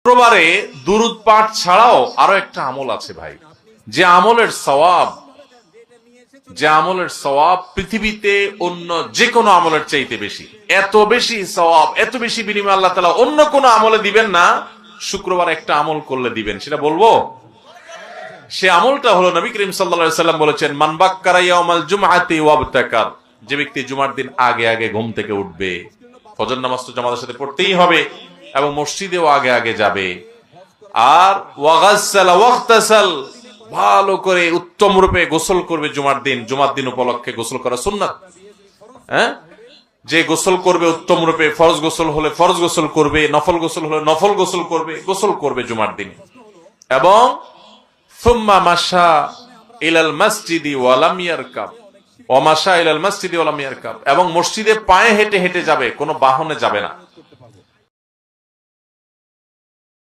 শুক্রবারে দুরুদ পাঠ ছাড়াও আরো একটা আমল আছে ভাই, যে আমলের সওয়াব পৃথিবীতে অন্য যে কোনো আমলের চাইতে বেশি। এত বেশি সওয়াব, এত বেশি বিনিময় আল্লাহ তাআলা অন্য কোনো আমলে দিবেন না, শুক্রবার একটা আমল করলে দিবেন। সেটা বলবো? সে আমলটা হলো, নবী করিম সাল্লাল্লাহু আলাইহি ওয়াসাল্লাম বলেছেন, মান বাক্কারা ইয়াউমাল জুমআতি ওয়াবতাকার, যে ব্যক্তি জুমার দিন আগে আগে ঘুম থেকে উঠবে, ফজর নামাজ তো জামাতের সাথে পড়তেই হবে এবং মসজিদেও আগে আগে যাবে, আর ওয়াগাসসালা ওয়াগতাসাল, ভালো করে উত্তম রূপে গোসল করবে। জুমার দিন উপলক্ষে গোসল করা সুন্নাত। যে গোসল করবে উত্তম রূপে, ফরজ গোসল হলে ফরজ গোসল করবে, নফল গোসল হলে নফল গোসল করবে জুমার দিন। এবং সুম্মা মাশা ইলাল মসজিদি ওয়া লাম ইয়ারকাব, ওয়া মাশা ইলাল মসজিদি ওয়া লাম ইয়ারকাব, এবং মসজিদে পায়ে হেঁটে হেঁটে যাবে, কোনো বাহনে যাবে না।